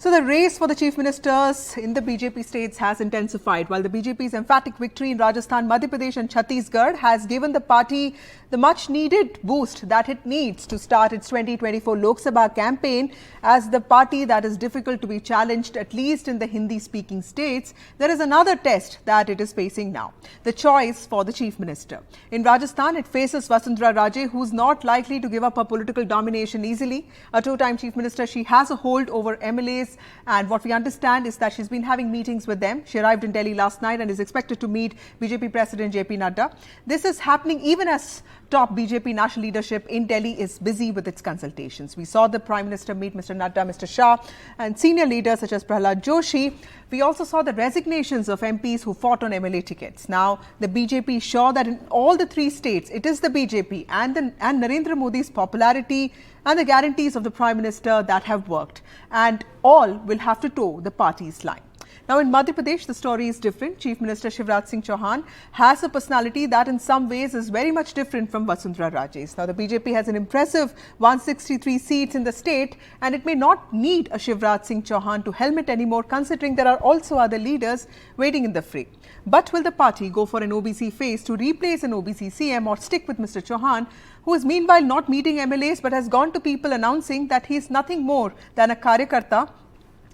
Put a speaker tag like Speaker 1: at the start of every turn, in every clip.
Speaker 1: So the race for the chief ministers in the BJP states has intensified, while the BJP's emphatic victory in Rajasthan, Madhya Pradesh and Chhattisgarh has given the party the much needed boost that it needs to start its 2024 Lok Sabha campaign. As the party that is difficult to be challenged, at least in the Hindi-speaking states, there is another test that it is facing now, the choice for the chief minister. In Rajasthan, it faces Vasundhara Raje, who's not likely to give up her political domination easily. A two-time chief minister, she has a hold over MLAs, and what we understand is that she's been having meetings with them. She arrived in Delhi last night and is expected to meet BJP President JP Nadda. This is happening even as top BJP national leadership in Delhi is busy with its consultations. We saw the Prime Minister meet Mr. Nadda, Mr. Shah and senior leaders such as Prahlad Joshi. We also saw the resignations of MPs who fought on MLA tickets. Now, the BJP is sure that in all the three states, it is the BJP and Narendra Modi's popularity and the guarantees of the Prime Minister that have worked. And all will have to toe the party's line. Now, in Madhya Pradesh, the story is different. Chief Minister Shivraj Singh Chauhan has a personality that in some ways is very much different from Vasundhara Raje's. Now, the BJP has an impressive 163 seats in the state, and it may not need a Shivraj Singh Chauhan to helm it anymore, considering there are also other leaders waiting in the fray. But will the party go for an OBC face to replace an OBC CM or stick with Mr. Chauhan, who is meanwhile not meeting MLAs but has gone to people announcing that he is nothing more than a Karyakarta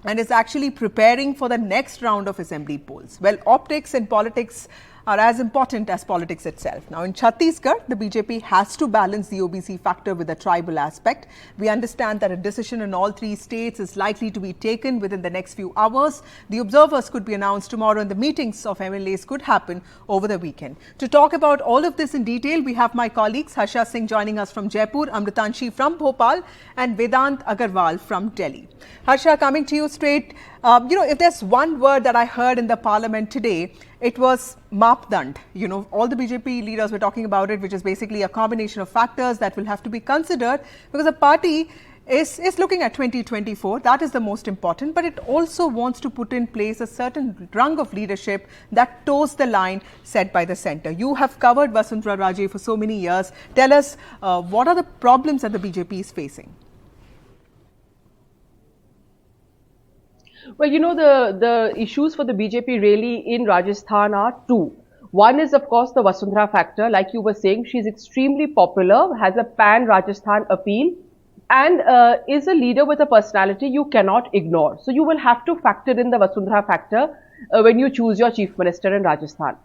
Speaker 1: and is actually preparing for the next round of assembly polls? Well, optics and politics are as important as politics itself. Now, in Chhattisgarh, the BJP has to balance the OBC factor with the tribal aspect. We understand that a decision in all three states is likely to be taken within the next few hours. The observers could be announced tomorrow and the meetings of MLAs could happen over the weekend. To talk about all of this in detail, we have my colleagues Harsha Singh joining us from Jaipur, Amritanshi from Bhopal and Vedanta Agrawal from Delhi. Harsha, coming to you straight, if there's one word that I heard in the parliament today, it was Mapdand. All the BJP leaders were talking about it, which is basically a combination of factors that will have to be considered because the party is looking at 2024. That is the most important, but it also wants to put in place a certain rung of leadership that toes the line set by the centre. You have covered Vasundhara Raje for so many years. Tell us, what are the problems that the BJP is facing?
Speaker 2: Well, the issues for the BJP really in Rajasthan are two. One is, of course, the Vasundhara factor. Like you were saying, she's extremely popular, has a pan-Rajasthan appeal, and is a leader with a personality you cannot ignore. So you will have to factor in the Vasundhara factor when you choose your chief minister in Rajasthan.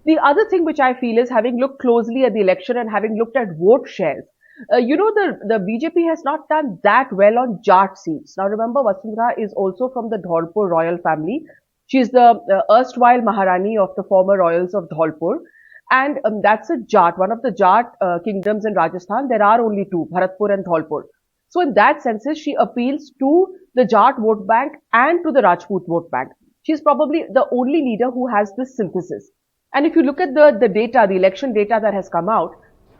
Speaker 2: The other thing which I feel is, having looked closely at the election and having looked at vote shares, the BJP has not done that well on Jat seats. Now, remember, Vasundhara is also from the Dholpur royal family. She's the erstwhile Maharani of the former royals of Dholpur. And that's a Jat, one of the Jat kingdoms in Rajasthan. There are only two, Bharatpur and Dholpur. So in that sense, she appeals to the Jat vote bank and to the Rajput vote bank. She's probably the only leader who has this synthesis. And if you look at the data, the election data that has come out,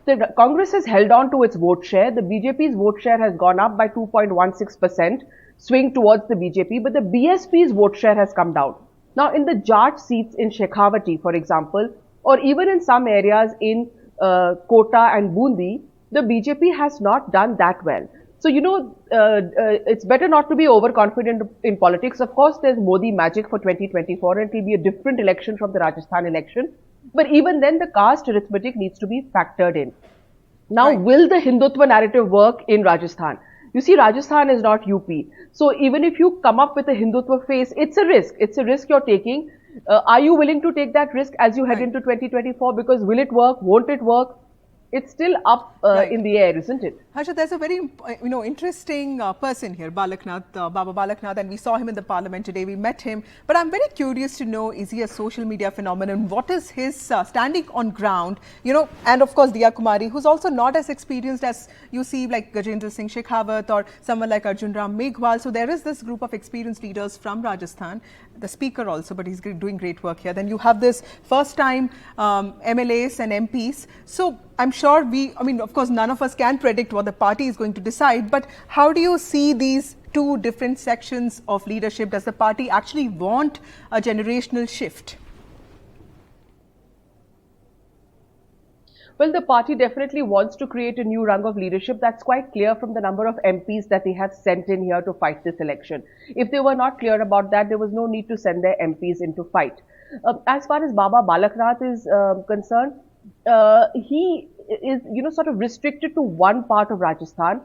Speaker 2: the Congress has held on to its vote share. The BJP's vote share has gone up by 2.16%, swing towards the BJP, but the BSP's vote share has come down. Now, in the Jat seats in Shekhawati, for example, or even in some areas in Kota and Bundi, the BJP has not done that well. So, it's better not to be overconfident in politics. Of course, there's Modi magic for 2024 and it will be a different election from the Rajasthan election. But even then, the caste arithmetic needs to be factored in. Now, right. Will the Hindutva narrative work in Rajasthan? You see, Rajasthan is not UP. So even if you come up with a Hindutva face, it's a risk. It's a risk you're taking. Are you willing to take that risk as you head into 2024? Because will it work? Won't it work? It's still up in the air, isn't it?
Speaker 1: Harsha, there's a very interesting person here, Balaknath, Baba Balaknath, and we saw him in the parliament today. We met him, but I'm very curious to know, is he a social media phenomenon? What is his standing on ground? And of course, Diya Kumari, who's also not as experienced as you see like Gajendra Singh Shekhawat or someone like Arjun Ram Meghwal. So there is this group of experienced leaders from Rajasthan, the speaker also, but he's doing great work here. Then you have this first time MLAs and MPs. So I'm sure of course, none of us can predict what the party is going to decide, but how do you see these two different sections of leadership? Does the party actually want a generational shift?
Speaker 2: Well, the party definitely wants to create a new rung of leadership. That's quite clear from the number of MPs that they have sent in here to fight this election. If they were not clear about that, there was no need to send their MPs in to fight. As far as Baba Balaknath is concerned, he is, sort of restricted to one part of Rajasthan.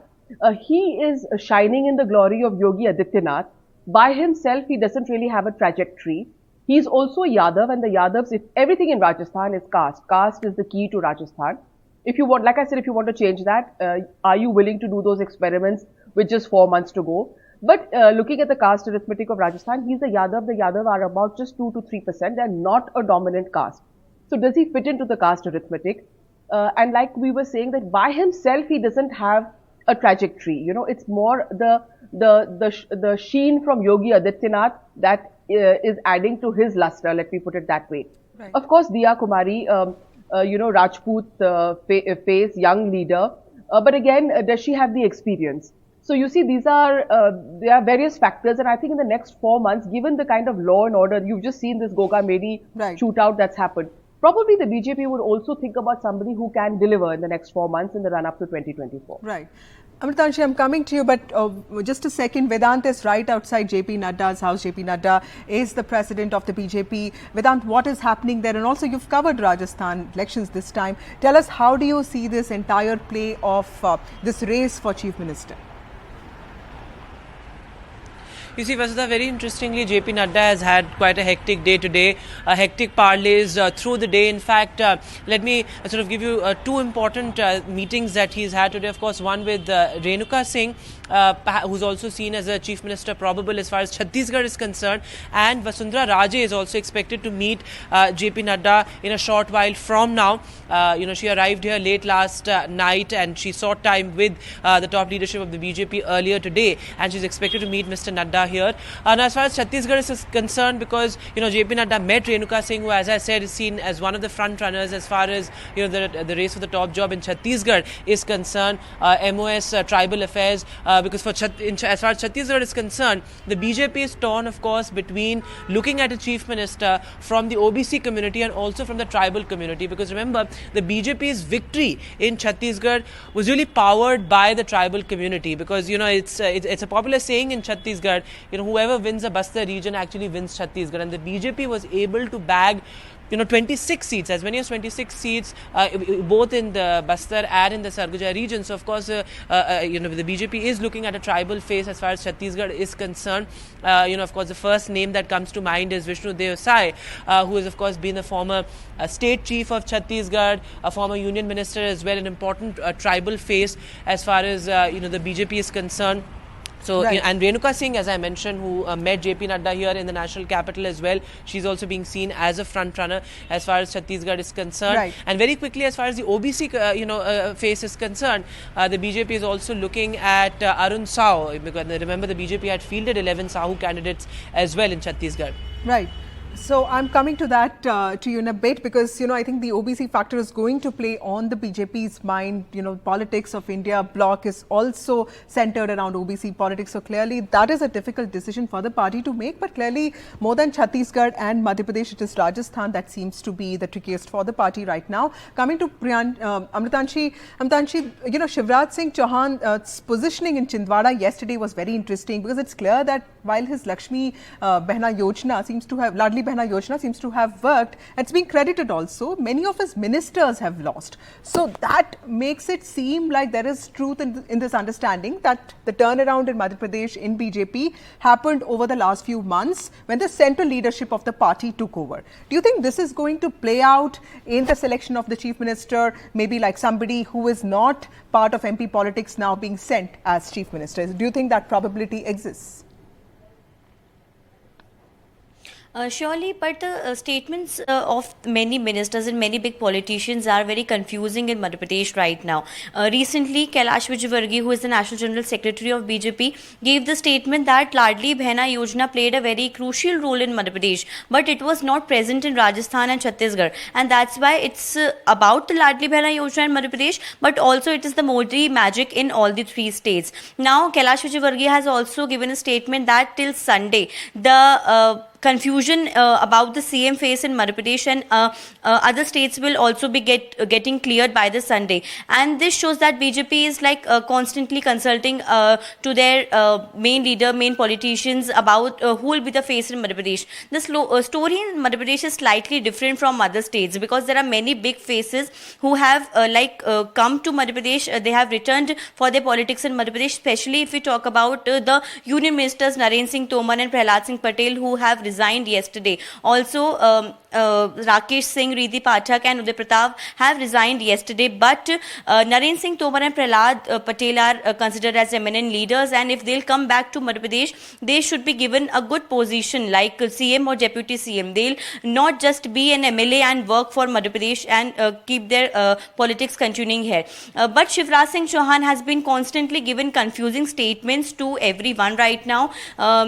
Speaker 2: He is shining in the glory of Yogi Adityanath. By himself, he doesn't really have a trajectory. He's also a Yadav, and the Yadavs, if everything in Rajasthan is caste. Caste is the key to Rajasthan. If you want, like I said, if you want to change that, are you willing to do those experiments with just 4 months to go? But looking at the caste arithmetic of Rajasthan, he's a Yadav. The Yadav are about just 2 to 3%. They're not a dominant caste. So does he fit into the caste arithmetic? And like we were saying, that by himself, he doesn't have a trajectory. It's more the sheen from Yogi Adityanath that is adding to his luster, let me put it that way.
Speaker 1: Right.
Speaker 2: Of course, Diya Kumari, Rajput face, young leader. But again, does she have the experience? So you see, there are various factors, and I think in the next 4 months, given the kind of law and order, you've just seen this Goga Meri shootout that's happened. Probably the BJP would also think about somebody who can deliver in the next 4 months in the run-up to 2024.
Speaker 1: Right. Amritanshi, I'm coming to you, but just a second. Vedanta is right outside JP Nadda's house. JP Nadda is the president of the BJP. Vedant, what is happening there? And also, you've covered Rajasthan elections this time. Tell us, how do you see this entire play of this race for Chief Minister?
Speaker 3: You see, Vasudha, very interestingly, JP Nadda has had quite a hectic day today, hectic parlays through the day. In fact, let me sort of give you two important meetings that he's had today. Of course, one with Renuka Singh, who's also seen as a Chief Minister probable as far as Chhattisgarh is concerned, and Vasundhara Raje is also expected to meet JP Nadda in a short while from now. She arrived here late last night, and she sought time with the top leadership of the BJP earlier today, and she's expected to meet Mr. Nadda here. Now, as far as Chhattisgarh is concerned, because JP Nadda met Renuka Singh, who, as I said, is seen as one of the front runners as far as the race for the top job in Chhattisgarh is concerned. MOS tribal affairs, because as far as Chhattisgarh is concerned, the BJP is torn, of course, between looking at a chief minister from the OBC community and also from the tribal community. Because remember, the BJP's victory in Chhattisgarh was really powered by the tribal community. Because it's a popular saying in Chhattisgarh, whoever wins a Bastar region actually wins Chhattisgarh, and the BJP was able to bag 26 seats, as many as 26 seats, both in the Bastar and in the Sarguja region. So, of course, the BJP is looking at a tribal face as far as Chhattisgarh is concerned. Of course, the first name that comes to mind is Vishnu Dev Sai, who has, of course, been a former state chief of Chhattisgarh, a former union minister as well, an important tribal face as far as, the BJP is concerned. So, and Renuka Singh, as I mentioned, who met JP Nadda here in the national capital as well, she's also being seen as a front runner as far as Chhattisgarh is concerned.
Speaker 1: Right.
Speaker 3: And very quickly, as far as the OBC, face is concerned, the BJP is also looking at Arun Sahu. Because remember, the BJP had fielded 11 Sahu candidates as well in Chhattisgarh.
Speaker 1: Right. So I'm coming to that to you in a bit, because I think the OBC factor is going to play on the BJP's mind. Politics of India bloc is also centered around OBC politics. So clearly that is a difficult decision for the party to make. But clearly, more than Chhattisgarh and Madhya Pradesh, it is Rajasthan that seems to be the trickiest for the party right now. Coming to Amritanshi, Shivraj Singh Chauhan's positioning in Chhindwara yesterday was very interesting, because it's clear that while his Lakshmi Behna Yojana seems to have, Ladli Behna Yojana seems to have worked, it's being credited also, many of his ministers have lost. So that makes it seem like there is truth in this understanding that the turnaround in Madhya Pradesh in BJP happened over the last few months when the central leadership of the party took over. Do you think this is going to play out in the selection of the chief minister, maybe like somebody who is not part of MP politics now being sent as chief minister? Do you think that probability exists?
Speaker 4: Surely, but the statements of many ministers and many big politicians are very confusing in Madhya Pradesh right now. Recently, Kailash Vijayvargiya, who is the National General Secretary of BJP, gave the statement that Ladli Behna Yojana played a very crucial role in Madhya Pradesh, but it was not present in Rajasthan and Chhattisgarh. And that's why it's about the Ladli Behna Yojana in Madhya Pradesh, but also it is the Modi magic in all the three states. Now, Kailash Vijayvargiya has also given a statement that till Sunday, the confusion about the CM phase in Madhya Pradesh, and other states will also be getting cleared by this Sunday. And this shows that BJP is like constantly consulting to their main leader, main politicians about who will be the face in Madhya Pradesh. The story in Madhya Pradesh is slightly different from other states because there are many big faces who have come to Madhya Pradesh. They have returned for their politics in Madhya Pradesh, especially if we talk about the Union Ministers Narendra Singh Tomar and Prahlad Singh Patel, who have resigned yesterday. Also, Rakesh Singh, Riddhi Pathak and Uday Pratap have resigned yesterday, but Narendra Singh Tomar and Prahlad Patel are considered as eminent leaders, and if they'll come back to Madhya Pradesh, they should be given a good position like CM or Deputy CM. They'll not just be an MLA and work for Madhya Pradesh and keep their politics continuing here. But Shivraj Singh Chauhan has been constantly given confusing statements to everyone right now.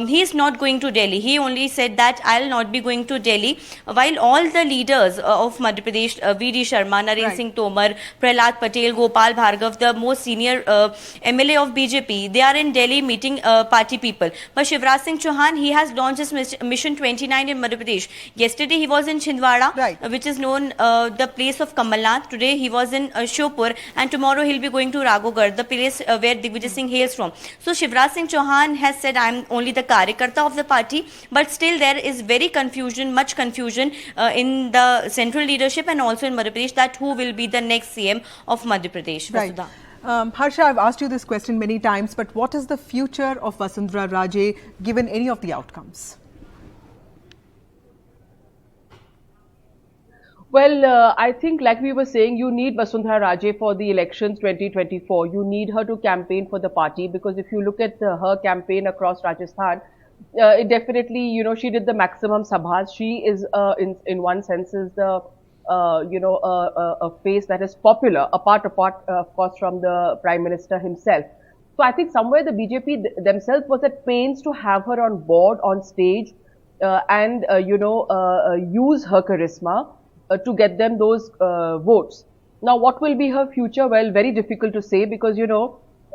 Speaker 4: He is not going to Delhi. He only said that I'll not be going to Delhi, while all the leaders of Madhya Pradesh, V.D. Sharma, Narendra Singh Tomar, Prahlad Patel, Gopal Bhargav, the most senior MLA of BJP, they are in Delhi meeting party people. But Shivraj Singh Chauhan, he has launched his Mission 29 in Madhya Pradesh. Yesterday he was in Chhindwara, which is known the place of Kamal Nath. Today he was in Shopur, and tomorrow he'll be going to Ragogad, the place where Digvijay Singh hails from. So Shivraj Singh Chauhan has said, I'm only the Karyakarta of the party, but still there is much confusion in the central leadership and also in Madhya Pradesh, that who will be the next CM of Madhya Pradesh.
Speaker 1: Right. Harsha, I've asked you this question many times, but what is the future of Vasundhara Raje given any of the outcomes?
Speaker 2: Well, I think like we were saying, you need Vasundhara Raje for the elections 2024. You need her to campaign for the party, because if you look at her campaign across Rajasthan, it definitely, she did the maximum sabhas. She is, in one sense, is the, a face that is popular, apart, of course, from the Prime Minister himself. So I think somewhere the BJP themselves was at pains to have her on board, on stage, and, use her charisma to get them those votes. Now, what will be her future? Well, very difficult to say, because,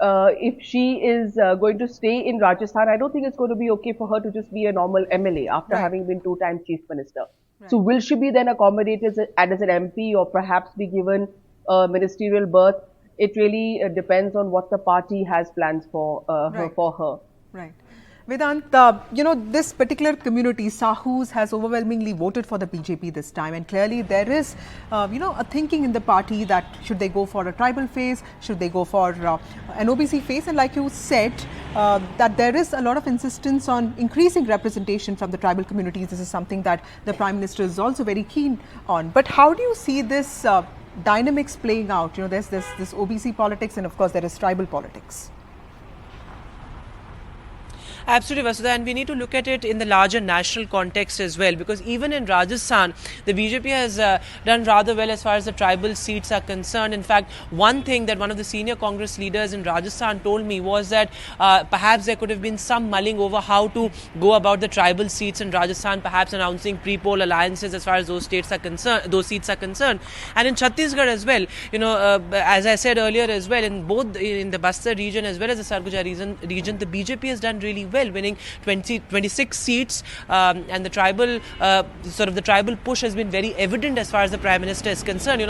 Speaker 2: if she is going to stay in Rajasthan, I don't think it's going to be okay for her to just be a normal MLA after having been two-time Chief Minister. So will she be then accommodated as an MP, or perhaps be given a ministerial berth? It really depends on what the party has plans for her.
Speaker 1: Right. Vedant, this particular community, Sahus, has overwhelmingly voted for the BJP this time, and clearly there is, a thinking in the party that should they go for a tribal phase, should they go for an OBC phase, and like you said, that there is a lot of insistence on increasing representation from the tribal communities. This is something that the Prime Minister is also very keen on. But how do you see this dynamics playing out? There's this OBC politics, and of course there is tribal politics.
Speaker 3: Absolutely, Vasudha, and we need to look at it in the larger national context as well, because even in Rajasthan, the BJP has done rather well as far as the tribal seats are concerned. In fact, one thing that one of the senior Congress leaders in Rajasthan told me was that perhaps there could have been some mulling over how to go about the tribal seats in Rajasthan, perhaps announcing pre-poll alliances as far as those seats are concerned. And in Chhattisgarh as well, as I said earlier as well, in both in the Bastar region as well as the Sarguja region, the BJP has done really well, winning 26 seats, and the tribal push has been very evident as far as the Prime Minister is concerned.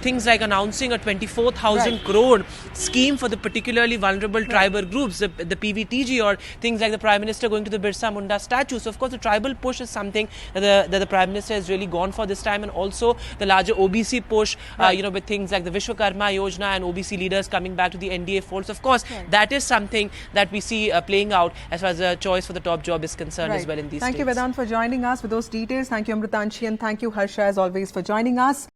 Speaker 3: Things like announcing a 24,000 crore scheme for the particularly vulnerable tribal groups, the PVTG, or things like the Prime Minister going to the Birsa Munda statue. So of course the tribal push is something that the Prime Minister has really gone for this time, and also the larger OBC push, with things like the Vishwakarma Yojana and OBC leaders coming back to the NDA folds. Of course, that is something that we see playing out as far as the choice for the top job is concerned as well in these states.
Speaker 1: Thank you, Vedant, for joining us with those details. Thank you, Amritanshi, and thank you, Harsha, as always, for joining us.